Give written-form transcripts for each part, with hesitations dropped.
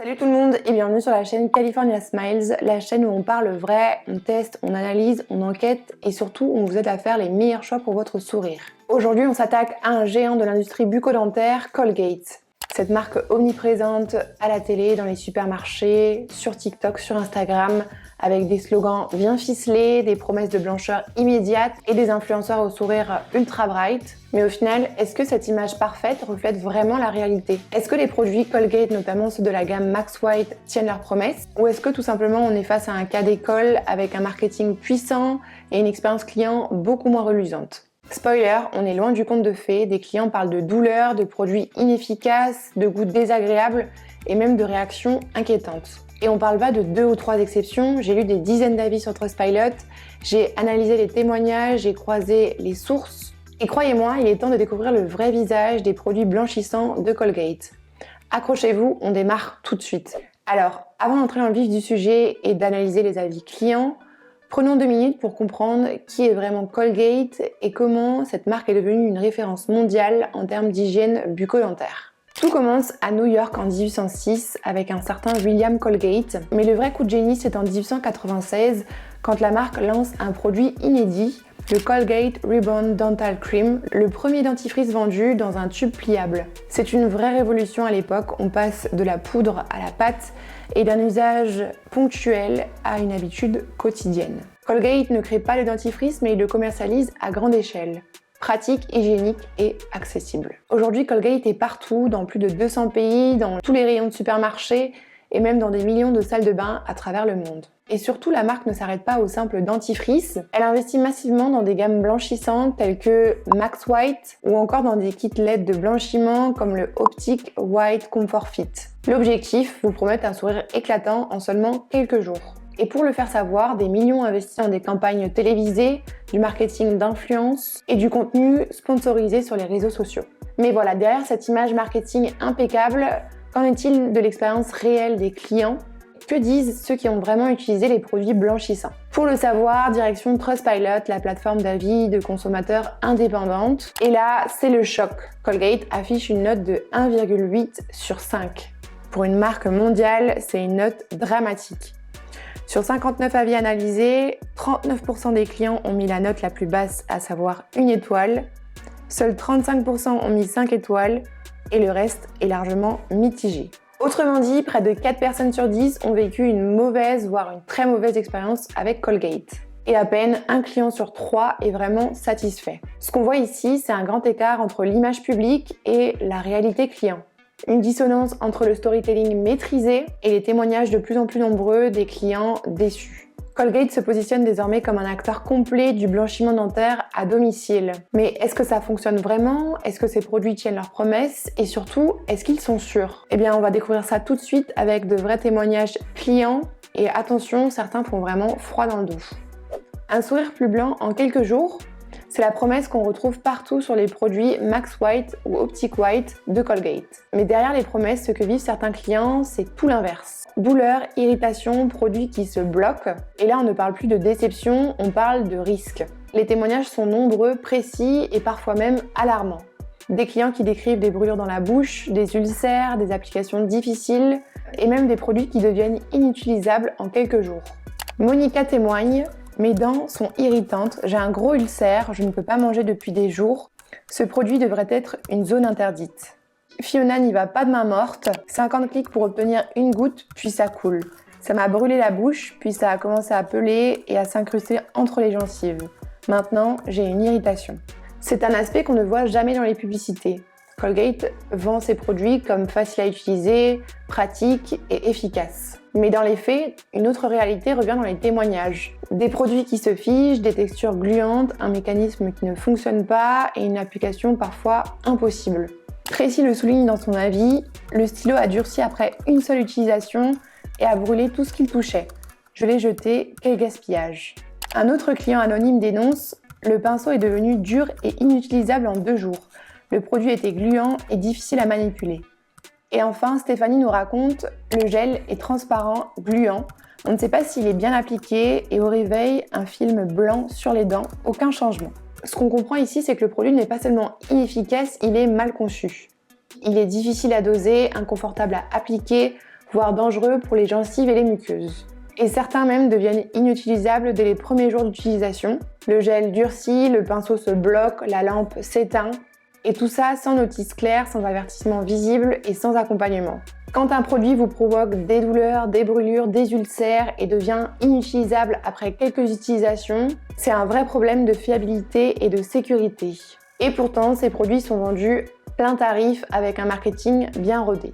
Salut tout le monde et bienvenue sur la chaîne California Smiles, la chaîne où on parle vrai, on teste, on analyse, on enquête et surtout on vous aide à faire les meilleurs choix pour votre sourire. Aujourd'hui on s'attaque à un géant de l'industrie bucco-dentaire, Colgate. Cette marque omniprésente à la télé, dans les supermarchés, sur TikTok, sur Instagram, avec des slogans bien ficelés, des promesses de blancheur immédiate et des influenceurs au sourire ultra bright. Mais au final, est-ce que cette image parfaite reflète vraiment la réalité? Est-ce que les produits Colgate, notamment ceux de la gamme Max White, tiennent leurs promesses? Ou est-ce que tout simplement on est face à un cas d'école avec un marketing puissant et une expérience client beaucoup moins reluisante? Spoiler, on est loin du conte de fées, des clients parlent de douleurs, de produits inefficaces, de goûts désagréables et même de réactions inquiétantes. Et on parle pas de 2 ou 3 exceptions, j'ai lu des dizaines d'avis sur Trustpilot, j'ai analysé les témoignages, j'ai croisé les sources. Et croyez-moi, il est temps de découvrir le vrai visage des produits blanchissants de Colgate. Accrochez-vous, on démarre tout de suite. Alors, avant d'entrer dans le vif du sujet et d'analyser les avis clients, prenons 2 minutes pour comprendre qui est vraiment Colgate et comment cette marque est devenue une référence mondiale en termes d'hygiène bucco-dentaire. Tout commence à New York en 1806 avec un certain William Colgate, mais le vrai coup de génie c'est en 1896 quand la marque lance un produit inédit, le Colgate Rebound Dental Cream, le premier dentifrice vendu dans un tube pliable. C'est une vraie révolution à l'époque, on passe de la poudre à la pâte et d'un usage ponctuel à une habitude quotidienne. Colgate ne crée pas le dentifrice mais il le commercialise à grande échelle. Pratique, hygiénique et accessible. Aujourd'hui, Colgate est partout, dans plus de 200 pays, dans tous les rayons de supermarchés et même dans des millions de salles de bain à travers le monde. Et surtout, la marque ne s'arrête pas au simple dentifrice, elle investit massivement dans des gammes blanchissantes telles que Max White ou encore dans des kits LED de blanchiment comme le Optic White Comfort Fit. L'objectif, vous promettre un sourire éclatant en seulement quelques jours. Et pour le faire savoir, des millions investis dans des campagnes télévisées, du marketing d'influence et du contenu sponsorisé sur les réseaux sociaux. Mais voilà, derrière cette image marketing impeccable, qu'en est-il de l'expérience réelle des clients? Que disent ceux qui ont vraiment utilisé les produits blanchissants? Pour le savoir, direction Trustpilot, la plateforme d'avis de consommateurs indépendante. Et là, c'est le choc. Colgate affiche une note de 1,8 sur 5. Pour une marque mondiale, c'est une note dramatique. Sur 59 avis analysés, 39% des clients ont mis la note la plus basse, à savoir 1 étoile. Seuls 35% ont mis 5 étoiles et le reste est largement mitigé. Autrement dit, près de 4 personnes sur 10 ont vécu une mauvaise, voire une très mauvaise expérience avec Colgate. Et à peine un client sur 3 est vraiment satisfait. Ce qu'on voit ici, c'est un grand écart entre l'image publique et la réalité client. Une dissonance entre le storytelling maîtrisé et les témoignages de plus en plus nombreux des clients déçus. Colgate se positionne désormais comme un acteur complet du blanchiment dentaire à domicile. Mais est-ce que ça fonctionne vraiment? Est-ce que ces produits tiennent leurs promesses? Et surtout, est-ce qu'ils sont sûrs? Eh bien, on va découvrir ça tout de suite avec de vrais témoignages clients. Et attention, certains font vraiment froid dans le dos. Un sourire plus blanc en quelques jours? C'est la promesse qu'on retrouve partout sur les produits Max White ou Optic White de Colgate. Mais derrière les promesses, ce que vivent certains clients, c'est tout l'inverse. Douleur, irritation, produits qui se bloquent. Et là, on ne parle plus de déception, on parle de risque. Les témoignages sont nombreux, précis et parfois même alarmants. Des clients qui décrivent des brûlures dans la bouche, des ulcères, des applications difficiles et même des produits qui deviennent inutilisables en quelques jours. Monica témoigne: mes dents sont irritantes, j'ai un gros ulcère, je ne peux pas manger depuis des jours. Ce produit devrait être une zone interdite. Fiona n'y va pas de main morte. 50 clics pour obtenir une goutte, puis ça coule. Ça m'a brûlé la bouche, puis ça a commencé à peler et à s'incruster entre les gencives. Maintenant, j'ai une irritation. C'est un aspect qu'on ne voit jamais dans les publicités. Colgate vend ses produits comme faciles à utiliser, pratiques et efficaces. Mais dans les faits, une autre réalité revient dans les témoignages. Des produits qui se figent, des textures gluantes, un mécanisme qui ne fonctionne pas et une application parfois impossible. Tracy le souligne dans son avis, le stylo a durci après une seule utilisation et a brûlé tout ce qu'il touchait. Je l'ai jeté, quel gaspillage. Un autre client anonyme dénonce: le pinceau est devenu dur et inutilisable en 2 jours. Le produit était gluant et difficile à manipuler. Et enfin, Stéphanie nous raconte: le gel est transparent, gluant. On ne sait pas s'il est bien appliqué et au réveil, un film blanc sur les dents, aucun changement. Ce qu'on comprend ici, c'est que le produit n'est pas seulement inefficace, il est mal conçu. Il est difficile à doser, inconfortable à appliquer, voire dangereux pour les gencives et les muqueuses. Et certains même deviennent inutilisables dès les premiers jours d'utilisation. Le gel durcit, le pinceau se bloque, la lampe s'éteint, et tout ça sans notice claire, sans avertissement visible et sans accompagnement. Quand un produit vous provoque des douleurs, des brûlures, des ulcères et devient inutilisable après quelques utilisations, c'est un vrai problème de fiabilité et de sécurité. Et pourtant, ces produits sont vendus plein tarif avec un marketing bien rodé.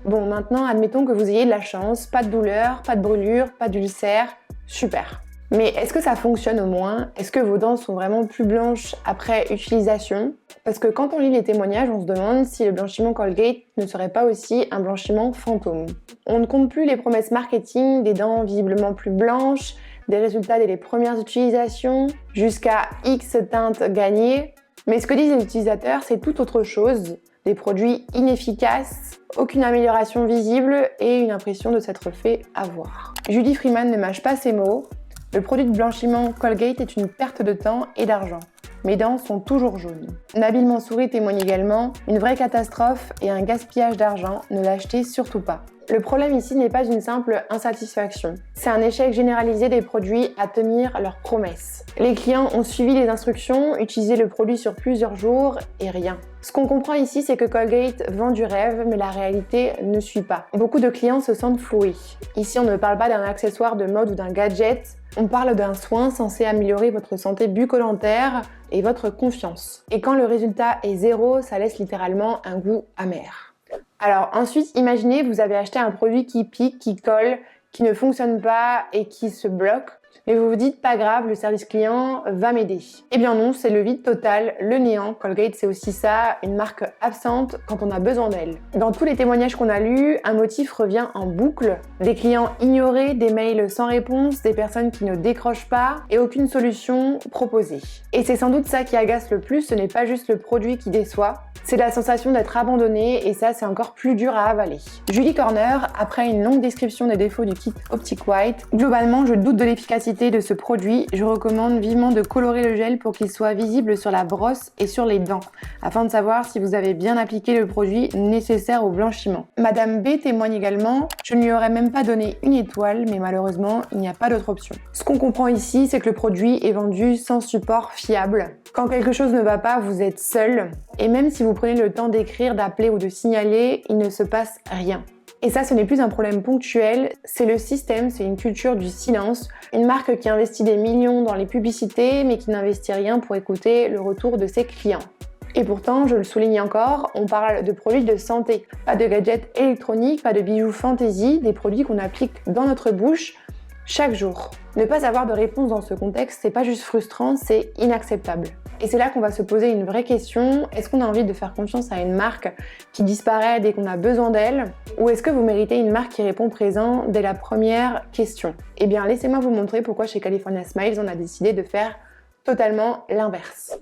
Bon, maintenant, admettons que vous ayez de la chance, pas de douleur, pas de brûlure, pas d'ulcère, super. Mais est-ce que ça fonctionne au moins? Est-ce que vos dents sont vraiment plus blanches après utilisation? Parce que quand on lit les témoignages, on se demande si le blanchiment Colgate ne serait pas aussi un blanchiment fantôme. On ne compte plus les promesses marketing, des dents visiblement plus blanches, des résultats dès les premières utilisations, jusqu'à X teintes gagnées. Mais ce que disent les utilisateurs, c'est tout autre chose. Des produits inefficaces, aucune amélioration visible et une impression de s'être fait avoir. Judy Freeman ne mâche pas ses mots. Le produit de blanchiment Colgate est une perte de temps et d'argent. Mes dents sont toujours jaunes. Nabil Mansouri témoigne également, une vraie catastrophe et un gaspillage d'argent, ne l'achetez surtout pas. Le problème ici n'est pas une simple insatisfaction. C'est un échec généralisé des produits à tenir leurs promesses. Les clients ont suivi les instructions, utilisé le produit sur plusieurs jours et rien. Ce qu'on comprend ici, c'est que Colgate vend du rêve, mais la réalité ne suit pas. Beaucoup de clients se sentent floués. Ici, on ne parle pas d'un accessoire de mode ou d'un gadget, on parle d'un soin censé améliorer votre santé bucco-dentaire et votre confiance. Et quand le résultat est zéro, ça laisse littéralement un goût amer. Alors ensuite, imaginez, vous avez acheté un produit qui pique, qui colle, qui ne fonctionne pas et qui se bloque. Mais vous vous dites, pas grave, le service client va m'aider. Eh bien non, c'est le vide total, le néant. Colgate, c'est aussi ça, une marque absente quand on a besoin d'elle. Dans tous les témoignages qu'on a lus, un motif revient en boucle. Des clients ignorés, des mails sans réponse, des personnes qui ne décrochent pas et aucune solution proposée. Et c'est sans doute ça qui agace le plus, ce n'est pas juste le produit qui déçoit, c'est la sensation d'être abandonné et ça, c'est encore plus dur à avaler. Julie Corner, après une longue description des défauts du kit Optic White, globalement, je doute de l'efficacité de ce produit. Je recommande vivement de colorer le gel pour qu'il soit visible sur la brosse et sur les dents, afin de savoir si vous avez bien appliqué le produit nécessaire au blanchiment. Madame B témoigne également, je ne lui aurais même pas donné une étoile, mais malheureusement, il n'y a pas d'autre option. Ce qu'on comprend ici, c'est que le produit est vendu sans support fiable. Quand quelque chose ne va pas, vous êtes seul, et même si vous prenez le temps d'écrire, d'appeler ou de signaler, il ne se passe rien. Et ça, ce n'est plus un problème ponctuel, c'est le système, c'est une culture du silence, une marque qui investit des millions dans les publicités, mais qui n'investit rien pour écouter le retour de ses clients. Et pourtant, je le souligne encore, on parle de produits de santé, pas de gadgets électroniques, pas de bijoux fantaisie, des produits qu'on applique dans notre bouche chaque jour. Ne pas avoir de réponse dans ce contexte, c'est pas juste frustrant, c'est inacceptable. Et c'est là qu'on va se poser une vraie question, est-ce qu'on a envie de faire confiance à une marque qui disparaît dès qu'on a besoin d'elle? Ou est-ce que vous méritez une marque qui répond présent dès la première question? Eh bien, laissez-moi vous montrer pourquoi chez California Smiles, on a décidé de faire totalement l'inverse.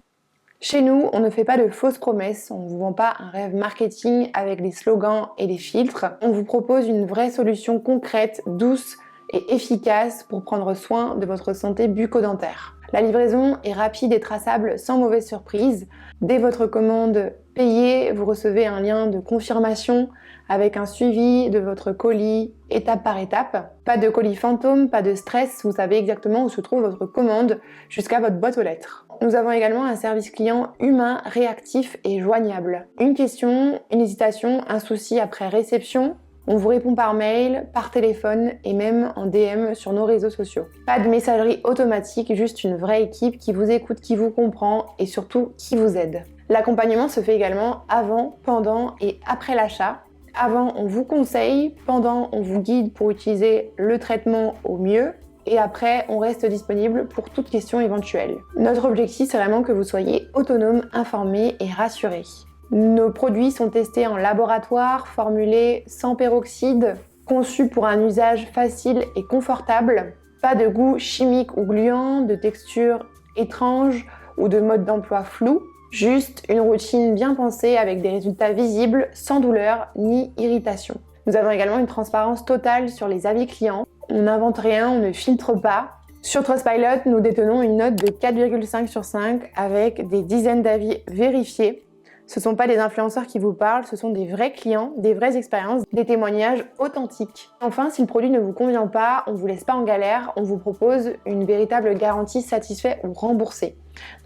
Chez nous, on ne fait pas de fausses promesses, on ne vous vend pas un rêve marketing avec des slogans et des filtres. On vous propose une vraie solution concrète, douce et efficace pour prendre soin de votre santé bucco-dentaire. La livraison est rapide et traçable sans mauvaise surprise. Dès votre commande payée, vous recevez un lien de confirmation avec un suivi de votre colis étape par étape. Pas de colis fantôme, pas de stress, vous savez exactement où se trouve votre commande jusqu'à votre boîte aux lettres. Nous avons également un service client humain, réactif et joignable. Une question, une hésitation, un souci après réception, on vous répond par mail, par téléphone et même en DM sur nos réseaux sociaux. Pas de messagerie automatique, juste une vraie équipe qui vous écoute, qui vous comprend et surtout qui vous aide. L'accompagnement se fait également avant, pendant et après l'achat. Avant, on vous conseille, pendant, on vous guide pour utiliser le traitement au mieux et après, on reste disponible pour toute question éventuelle. Notre objectif, c'est vraiment que vous soyez autonome, informé et rassuré. Nos produits sont testés en laboratoire, formulés sans peroxyde, conçus pour un usage facile et confortable. Pas de goût chimique ou gluant, de texture étrange ou de mode d'emploi flou. Juste une routine bien pensée avec des résultats visibles, sans douleur ni irritation. Nous avons également une transparence totale sur les avis clients. On n'invente rien, on ne filtre pas. Sur Trustpilot, nous détenons une note de 4,5 sur 5 avec des dizaines d'avis vérifiés. Ce ne sont pas des influenceurs qui vous parlent, ce sont des vrais clients, des vraies expériences, des témoignages authentiques. Enfin, si le produit ne vous convient pas, on ne vous laisse pas en galère, on vous propose une véritable garantie satisfait ou remboursée.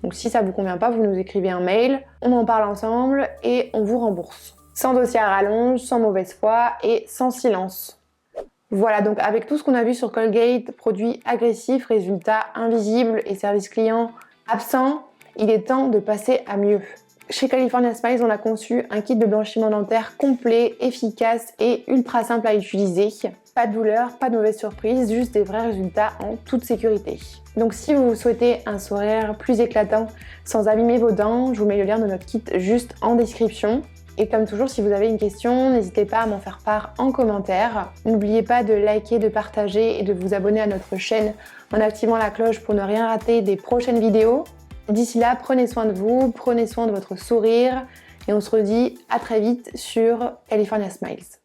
Donc si ça ne vous convient pas, vous nous écrivez un mail, on en parle ensemble et on vous rembourse. Sans dossier à rallonge, sans mauvaise foi et sans silence. Voilà, donc avec tout ce qu'on a vu sur Colgate, produits agressifs, résultats invisibles et service client absent, il est temps de passer à mieux. Chez California Smiles, on a conçu un kit de blanchiment dentaire complet, efficace et ultra simple à utiliser. Pas de douleur, pas de mauvaise surprise, juste des vrais résultats en toute sécurité. Donc si vous souhaitez un sourire plus éclatant sans abîmer vos dents, je vous mets le lien de notre kit juste en description. Et comme toujours, si vous avez une question, n'hésitez pas à m'en faire part en commentaire. N'oubliez pas de liker, de partager et de vous abonner à notre chaîne en activant la cloche pour ne rien rater des prochaines vidéos. D'ici là, prenez soin de vous, prenez soin de votre sourire et on se redit à très vite sur California Smiles.